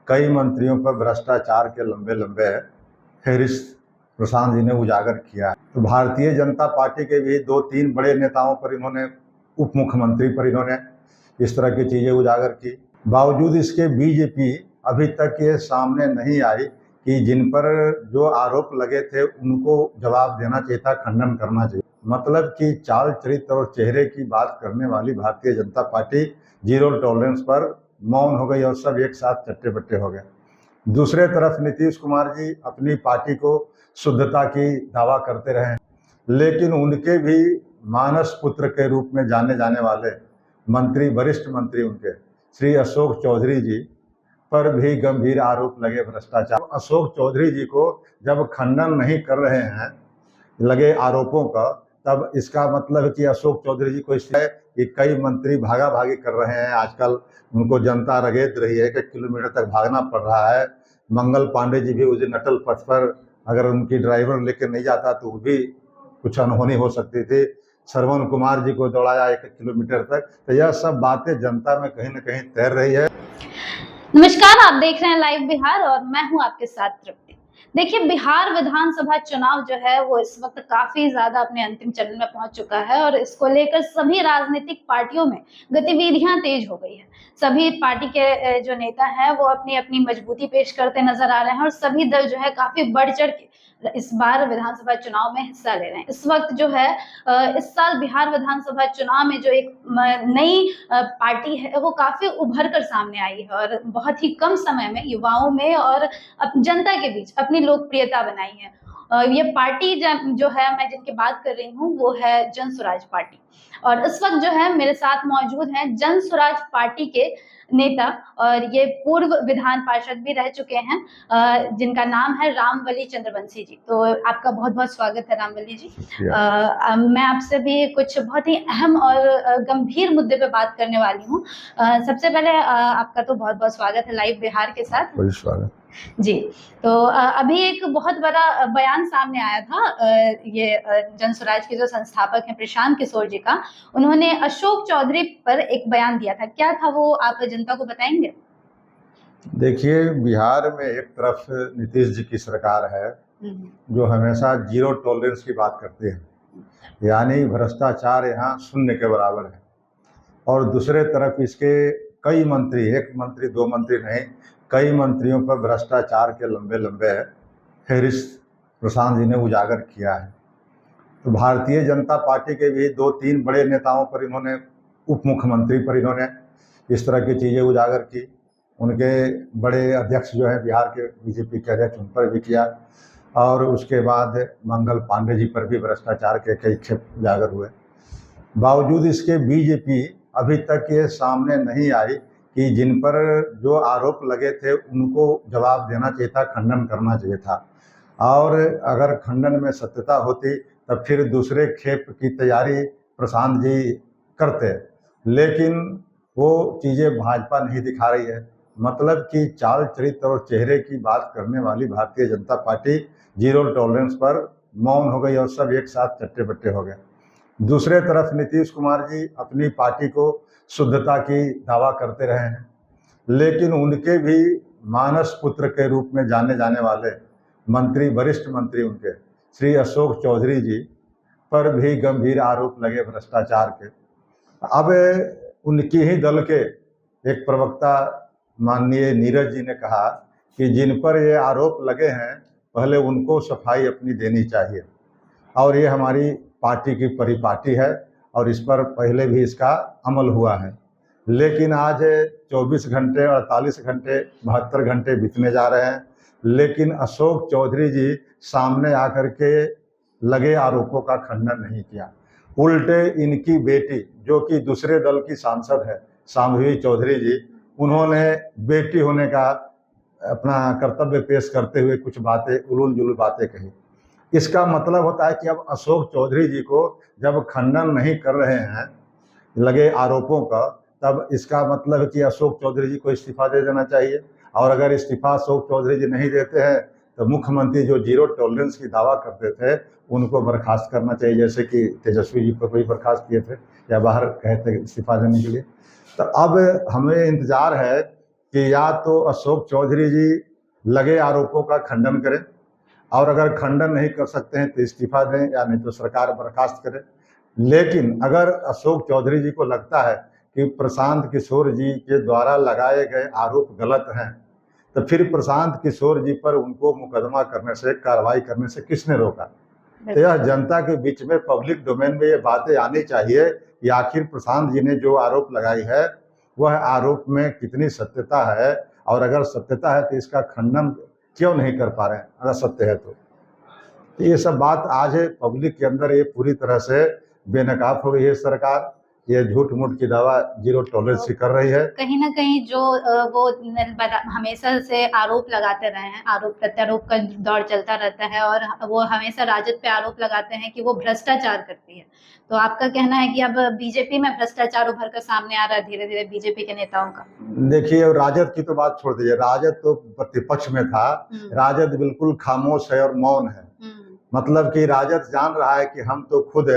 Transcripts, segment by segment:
कई मंत्रियों पर भ्रष्टाचार के लंबे लंबे फेहरिस्त प्रशांत जी ने उजागर किया है। तो भारतीय जनता पार्टी के भी 2-3 बड़े नेताओं पर इन्होंने, उप मुख्यमंत्री पर इन्होंने इस तरह की चीजें उजागर की। बावजूद इसके बीजेपी अभी तक ये सामने नहीं आई कि जिन पर जो आरोप लगे थे उनको जवाब देना चाहिए था, खंडन करना चाहिए। मतलब कि चाल चरित्र और चेहरे की बात करने वाली Bharatiya Janata party zero tolerance पर मौन हो गई और सब एक साथ चट्टे बट्टे हो गए। दूसरे तरफ नीतीश कुमार जी अपनी पार्टी को शुद्धता की दावा करते रहे, लेकिन उनके भी मानस पुत्र के रूप में जाने जाने वाले मंत्री, वरिष्ठ मंत्री उनके श्री अशोक चौधरी जी पर भी गंभीर आरोप लगे भ्रष्टाचार। अशोक चौधरी जी को जब खंडन नहीं कर रहे हैं लगे आरोपों का, तब इसका मतलब है कि अशोक चौधरी जी को इसलिए कि कई मंत्री भागा भागी कर रहे हैं। आजकल उनको जनता रगेद रही है, 1 किलोमीटर तक भागना पड़ रहा है। मंगल पांडे जी भी उस दिन अटल पथ पर अगर उनकी ड्राइवर लेकर नहीं जाता तो भी कुछ अनहोनी हो सकती थी। श्रवण कुमार जी को दौड़ाया 1 किलोमीटर तक। तो यह सब बातें जनता में कहीं न कहीं तैर रही है। नमस्कार, आप देख रहे हैं लाइव बिहार और मैं हूं आपके साथ तृप्ति। देखिए, बिहार विधानसभा चुनाव जो है वो इस वक्त काफी ज्यादा अपने अंतिम चरण में पहुंच चुका है और इसको लेकर सभी राजनीतिक पार्टियों में गतिविधियां तेज हो गई है। सभी पार्टी के जो नेता हैं वो अपनी अपनी मजबूती पेश करते नजर आ रहे हैं और सभी दल जो है काफी बढ़ चढ़ के इस बार विधानसभा चुनाव में हिस्सा ले रहे हैं। इस वक्त जो है इस साल बिहार विधानसभा चुनाव में जो एक नई पार्टी है वो काफी उभर कर सामने आई है और बहुत ही कम समय में युवाओं में और जनता के बीच अपनी लोकप्रियता बनाई है। ये पार्टी जो है, मैं जिनकी बात कर रही हूँ वो है जन स्वराज पार्टी। और इस वक्त जो है मेरे साथ मौजूद हैं जन स्वराज पार्टी के नेता और ये पूर्व विधान पार्षद भी रह चुके हैं, जिनका नाम है रामबली चंद्रवंशी जी। तो आपका बहुत बहुत स्वागत है रामबली जी। मैं आपसे भी कुछ बहुत ही अहम और गंभीर मुद्दे पे बात करने वाली हूँ। सबसे पहले आपका तो बहुत बहुत स्वागत है लाइव बिहार के साथ। स्वागत जी। तो अभी एक बहुत बड़ा बयान सामने आया था ये जन स्वराज के जो संस्थापक हैं प्रशांत किशोर जी का। उन्होंने अशोक चौधरी पर एक बयान दिया था, क्या था वो, आप जनता को बताएंगे? देखिए, बिहार में एक तरफ नीतीश जी की सरकार है जो हमेशा जीरो टॉलरेंस की बात करती है, यानी भ्रष्टाचार यहाँ शून्य के बराबर है। और दूसरे तरफ इसके कई मंत्री, 1 मंत्री 2 मंत्री नहीं, कई मंत्रियों पर भ्रष्टाचार के लंबे लंबे फेहरिस्त प्रशांत जी ने उजागर किया है। तो भारतीय जनता पार्टी के भी 2-3 बड़े नेताओं पर इन्होंने, उप मुख्यमंत्री पर इन्होंने इस तरह की चीज़ें उजागर की। उनके बड़े अध्यक्ष जो है बिहार के बीजेपी के अध्यक्ष, उन पर भी किया। और उसके बाद मंगल पांडे जी पर भी भ्रष्टाचार के कई क्षेप उजागर हुए। बावजूद इसके बीजेपी अभी तक ये सामने नहीं आई कि जिन पर जो आरोप लगे थे उनको जवाब देना चाहिए था, खंडन करना चाहिए था। और अगर खंडन में सत्यता होती तब फिर दूसरे खेप की तैयारी प्रशांत जी करते, लेकिन वो चीज़ें भाजपा नहीं दिखा रही है। मतलब कि चाल चरित्र और चेहरे की बात करने वाली Bharatiya Janata party zero tolerance पर मौन हो गई और सब एक साथ चट्टे बट्टे हो गए। दूसरे तरफ नीतीश कुमार जी अपनी पार्टी को शुद्धता की दावा करते रहे हैं, लेकिन उनके भी मानस पुत्र के रूप में जाने जाने वाले मंत्री, वरिष्ठ मंत्री उनके श्री अशोक चौधरी जी पर भी गंभीर आरोप लगे भ्रष्टाचार के। अब उनकी ही दल के एक प्रवक्ता माननीय नीरज जी ने कहा कि जिन पर ये आरोप लगे हैं पहले उनको सफाई अपनी देनी चाहिए, और ये हमारी पार्टी की परिपाटी है और इस पर पहले भी इसका अमल हुआ है। लेकिन आज 24 घंटे, 48 घंटे, 72 घंटे बीतने जा रहे हैं, लेकिन अशोक चौधरी जी सामने आकर के लगे आरोपों का खंडन नहीं किया। उल्टे इनकी बेटी, जो कि दूसरे दल की सांसद है, शांभवी चौधरी जी, उन्होंने बेटी होने का अपना कर्तव्य पेश करते हुए कुछ बातें, उलूल जुलूल बातें कही। इसका मतलब होता है कि अब अशोक चौधरी जी को जब खंडन नहीं कर रहे हैं लगे आरोपों का, तब इसका मतलब है कि अशोक चौधरी जी को इस्तीफा दे देना चाहिए। और अगर इस्तीफा अशोक चौधरी जी नहीं देते हैं तो मुख्यमंत्री जो जीरो टॉलरेंस की दावा करते थे उनको बर्खास्त करना चाहिए, जैसे कि तेजस्वी जी को भी बर्खास्त किए थे या बाहर कहे थे इस्तीफा देने के लिए। तो अब हमें इंतज़ार है कि या तो अशोक चौधरी जी लगे आरोपों का खंडन करें, और अगर खंडन नहीं कर सकते हैं तो इस्तीफा दें या नहीं तो सरकार बर्खास्त करें। लेकिन अगर अशोक चौधरी जी को लगता है कि प्रशांत किशोर जी के द्वारा लगाए गए आरोप गलत हैं, तो फिर प्रशांत किशोर जी पर उनको मुकदमा करने से, कार्रवाई करने से किसने रोका? तो यह जनता के बीच में, पब्लिक डोमेन में ये बातें आनी चाहिए कि आखिर प्रशांत जी ने जो आरोप लगाई है वह आरोप में कितनी सत्यता है, और अगर सत्यता है तो इसका खंडन क्यों नहीं कर पा रहे हैं अगर सत्य है तो। ये सब बात आज है पब्लिक के अंदर, ये पूरी तरह से बेनकाब हो गई है सरकार। ये झूठ मूठ की दावा जीरो टॉलरेंस की कर रही है। कहीं ना कहीं जो वो हमेशा से आरोप लगाते रहे हैं, आरोप प्रत्यारोप का दौर चलता रहता है, और वो हमेशा राजद पे आरोप लगाते हैं कि वो भ्रष्टाचार करती है। तो आपका कहना है कि अब बीजेपी में भ्रष्टाचार उभर कर सामने आ रहा है धीरे धीरे बीजेपी के नेताओं का? देखिए, राजद की तो बात छोड़ दीजिए, राजद तो प्रतिपक्ष में था, राजद बिल्कुल खामोश है और मौन है। मतलब कि राजद जान रहा है कि हम तो खुद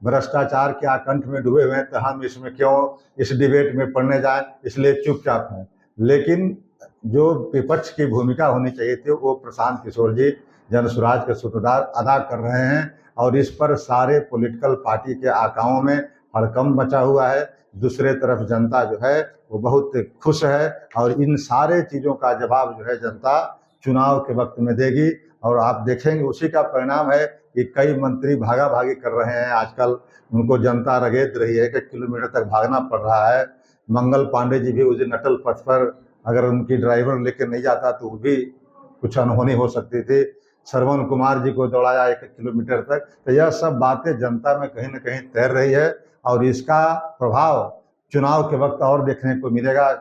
भ्रष्टाचार के आकंठ में डूबे हुए हैं, तो हम इसमें क्यों इस डिबेट में पढ़ने जाएं, इसलिए चुपचाप हैं। लेकिन जो विपक्ष की भूमिका होनी चाहिए थी वो प्रशांत किशोर जी जनसुराज के सूत्रधार अदा कर रहे हैं, और इस पर सारे पॉलिटिकल पार्टी के आकाओं में हड़कंप मचा हुआ है। दूसरे तरफ जनता जो है वो बहुत खुश है, और इन सारे चीज़ों का जवाब जो है जनता चुनाव के वक्त में देगी। और आप देखेंगे उसी का परिणाम है कि कई मंत्री भागा भागी कर रहे हैं आजकल, उनको जनता रगेद रही है कि किलोमीटर तक भागना पड़ रहा है। मंगल पांडे जी भी उस दिन अटल पथ पर अगर उनकी ड्राइवर लेकर नहीं जाता तो वो भी कुछ अनहोनी हो सकती थी। श्रवण कुमार जी को दौड़ाया 1 किलोमीटर तक। तो यह सब बातें जनता में कहीं न कहीं तैर रही है, और इसका प्रभाव चुनाव के वक्त और देखने को मिलेगा,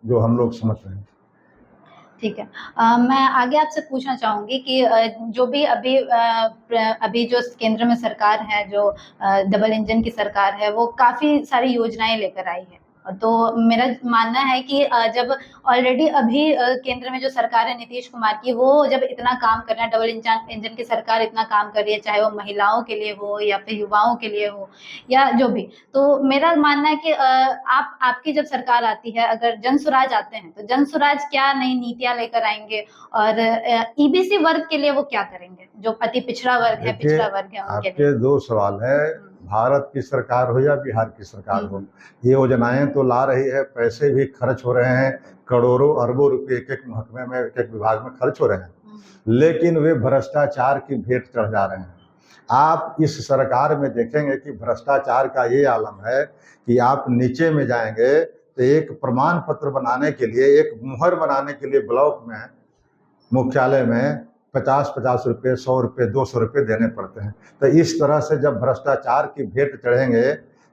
जो हम लोग समझ रहे हैं। ठीक है। मैं आगे आपसे पूछना चाहूंगी कि जो भी अभी जो केंद्र में सरकार है, जो डबल इंजन की सरकार है, वो काफी सारी योजनाएं लेकर आई है। तो मेरा मानना है कि जब ऑलरेडी अभी केंद्र में जो सरकार है नीतीश कुमार की, वो जब इतना काम कर रहे हैं, डबल इंजन की सरकार इतना काम कर रही है, चाहे वो महिलाओं के लिए हो या फिर युवाओं के लिए हो या जो भी, तो मेरा मानना है कि आपकी जब सरकार आती है, अगर जनसुराज आते हैं तो जनसुराज क्या नई नीतियां लेकर आएंगे, और ईबीसी वर्ग के लिए वो क्या करेंगे, जो अति पिछड़ा वर्ग है, पिछड़ा वर्ग है उनके लिए? आपके 2 सवाल है, भारत की सरकार हो या बिहार की सरकार हो, ये योजनाएं तो ला रही है, पैसे भी खर्च हो रहे हैं, करोड़ों अरबों रुपए एक महकमे में, एक विभाग में खर्च हो रहे हैं, लेकिन वे भ्रष्टाचार की भेंट चढ़ जा रहे हैं। आप इस सरकार में देखेंगे कि भ्रष्टाचार का ये आलम है कि आप नीचे में जाएंगे तो एक प्रमाण पत्र बनाने के लिए, एक मुहर बनाने के लिए ब्लॉक में, मुख्यालय में 50-50 रुपये, 100 रुपये, 200 रुपये देने पड़ते हैं। तो इस तरह से जब भ्रष्टाचार की भेंट चढ़ेंगे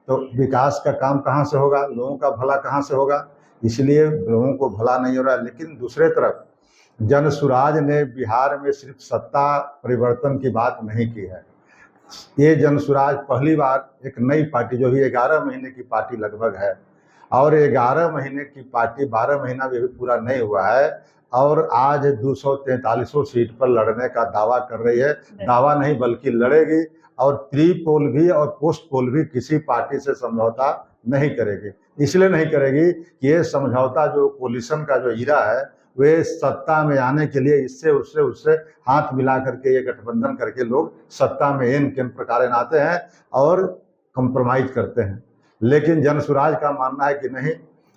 तो विकास का काम कहाँ से होगा, लोगों का भला कहाँ से होगा? इसलिए लोगों को भला नहीं हो रहा है। लेकिन दूसरे तरफ जनसुराज ने बिहार में सिर्फ सत्ता परिवर्तन की बात नहीं की है। ये जनसुराज पहली बार एक नई पार्टी, जो भी 11 महीने की पार्टी लगभग है, और 11 महीने की पार्टी 12 महीना भी पूरा नहीं हुआ है, और आज 243 सीट पर लड़ने का दावा कर रही है। दावा नहीं बल्कि लड़ेगी, और प्री पोल भी और पोस्ट पोल भी किसी पार्टी से समझौता नहीं करेगी। इसलिए नहीं करेगी कि ये समझौता, जो कोलिशन का जो हीरा है, वे सत्ता में आने के लिए इससे उससे हाथ मिला करके, ये गठबंधन करके लोग सत्ता में इन किन प्रकार आते हैं और कंप्रोमाइज करते हैं। लेकिन जनसुराज का मानना है कि नहीं,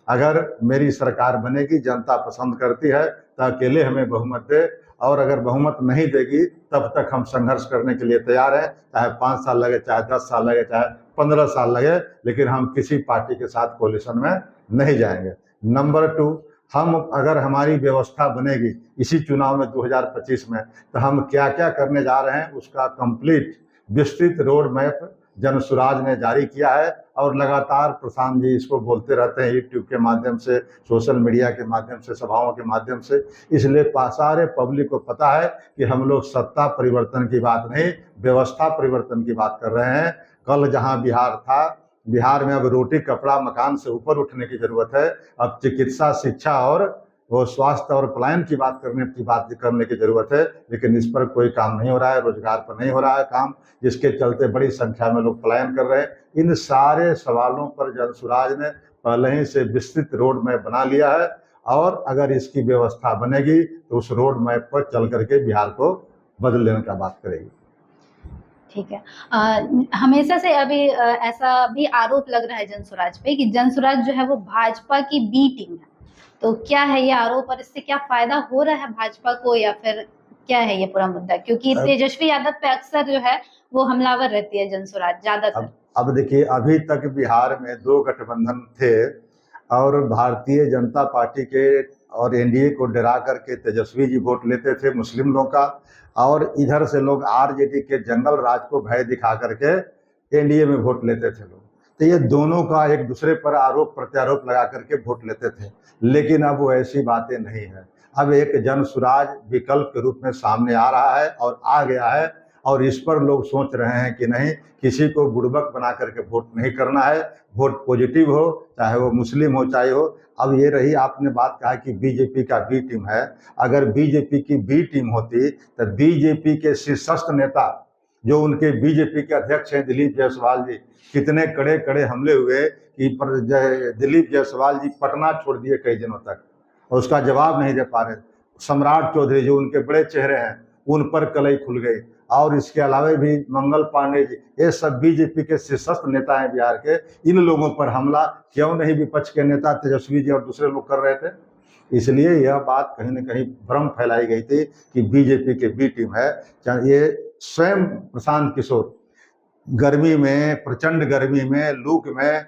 अगर मेरी सरकार बनेगी, जनता पसंद करती है तो अकेले हमें बहुमत दे, और अगर बहुमत नहीं देगी तब तक हम संघर्ष करने के लिए तैयार हैं, चाहे 5 साल लगे, चाहे 10 साल लगे, चाहे 15 साल लगे, लेकिन हम किसी पार्टी के साथ कोलिशन में नहीं जाएंगे। नंबर 2, हम अगर हमारी व्यवस्था बनेगी इसी चुनाव में 2025 में, तो हम क्या क्या करने जा रहे हैं उसका कंप्लीट विस्तृत रोड मैप जनसुराज ने जारी किया है, और लगातार प्रशांत जी इसको बोलते रहते हैं यूट्यूब के माध्यम से, सोशल मीडिया के माध्यम से, सभाओं के माध्यम से। इसलिए सारे पब्लिक को पता है कि हम लोग सत्ता परिवर्तन की बात नहीं, व्यवस्था परिवर्तन की बात कर रहे हैं। कल जहां बिहार था, बिहार में अब रोटी कपड़ा मकान से ऊपर उठने की जरूरत है। अब चिकित्सा, शिक्षा और वो स्वास्थ्य और पलायन की बात करने की जरूरत है, लेकिन इस पर कोई काम नहीं हो रहा है, रोजगार पर नहीं हो रहा है काम, जिसके चलते बड़ी संख्या में लोग पलायन कर रहे हैं। इन सारे सवालों पर जनसुराज ने पहले ही से विस्तृत रोड मैप बना लिया है, और अगर इसकी व्यवस्था बनेगी तो उस रोड मैप पर चल करके बिहार को बदल लेने का बात करेगी। ठीक है। हमेशा से अभी ऐसा भी आरोप लग रहा है जनसुराज पे कि जनसुराज जो है वो भाजपा की बी टीम है, तो क्या है ये आरोप और इससे क्या फायदा हो रहा है भाजपा को, या फिर क्या है ये पूरा मुद्दा? क्योंकि तेजस्वी यादव पे अक्सर जो है वो हमलावर रहती है जनसुराज ज्यादातर। अब देखिए, अभी तक बिहार में 2 गठबंधन थे और भारतीय जनता पार्टी के और एनडीए को डरा करके तेजस्वी जी वोट लेते थे मुस्लिम लोगों का, और इधर से लोग आरजेडी के जंगल राज को भय दिखा करके एनडीए में वोट लेते थे लोग। तो ये दोनों का एक दूसरे पर आरोप प्रत्यारोप लगा करके वोट लेते थे, लेकिन अब वो ऐसी बातें नहीं है। अब एक जनसुराज विकल्प के रूप में सामने आ रहा है और आ गया है, और इस पर लोग सोच रहे हैं कि नहीं, किसी को बुड़बक बना करके वोट नहीं करना है, वोट पॉजिटिव हो, चाहे वो मुस्लिम हो चाहे हो। अब ये रही आपने बात कहा कि बीजेपी का बी टीम है, अगर बीजेपी की बी टीम होती तो बीजेपी के शीर्षस्थ नेता जो उनके बीजेपी के अध्यक्ष हैं दिलीप जायसवाल जी, कितने कड़े कड़े हमले हुए कि दिलीप जायसवाल जी पटना छोड़ दिए कई दिनों तक और उसका जवाब नहीं दे पा रहे। सम्राट चौधरी जो उनके बड़े चेहरे हैं उन पर कलई खुल गई, और इसके अलावा भी मंगल पांडे जी, ये सब बीजेपी के शीर्षस्थ नेता हैं बिहार के। इन लोगों पर हमला क्यों नहीं विपक्ष के नेता तेजस्वी जी और दूसरे लोग कर रहे थे? इसलिए यह बात कहीं न कहीं भ्रम फैलाई गई थी कि बीजेपी के बी टीम है। ये स्वयं प्रशांत किशोर गर्मी में, प्रचंड गर्मी में, लू में,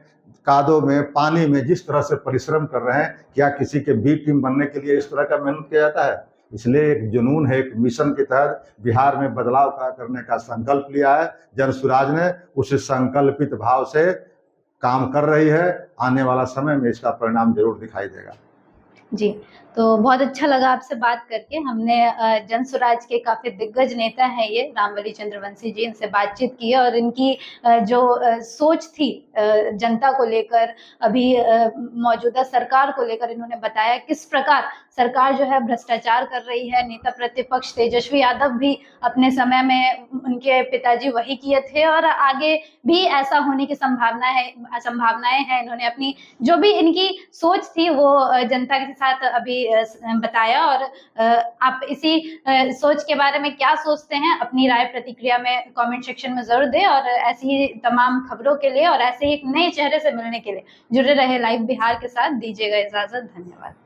कादो में, पानी में जिस तरह से परिश्रम कर रहे हैं, क्या किसी के बी टीम बनने के लिए इस तरह का मेहनत किया जाता है? इसलिए एक जुनून है, एक मिशन के तहत बिहार में बदलाव का करने का संकल्प लिया है जनसुराज ने। उस संकल्पित भाव से काम कर रही है। आने वाला समय में इसका परिणाम जरूर दिखाई देगा। जी, तो बहुत अच्छा लगा आपसे बात करके। हमने जनसुराज के काफी दिग्गज नेता हैं ये रामबली चंद्रवंशी जी, इनसे बातचीत की है और इनकी जो सोच थी जनता को लेकर, अभी मौजूदा सरकार को लेकर, इन्होंने बताया किस प्रकार सरकार जो है भ्रष्टाचार कर रही है। नेता प्रतिपक्ष तेजस्वी यादव भी अपने समय में, उनके पिताजी वही किए थे और आगे भी ऐसा होने की संभावनाएं हैं। इन्होंने अपनी जो भी इनकी सोच थी वो जनता के साथ अभी बताया, और आप इसी सोच के बारे में क्या सोचते हैं अपनी राय प्रतिक्रिया में कमेंट सेक्शन में जरूर दें। और ऐसी ही तमाम खबरों के लिए और ऐसे ही एक नए चेहरे से मिलने के लिए जुड़े रहे लाइव बिहार के साथ। दीजिएगा इजाजत, धन्यवाद।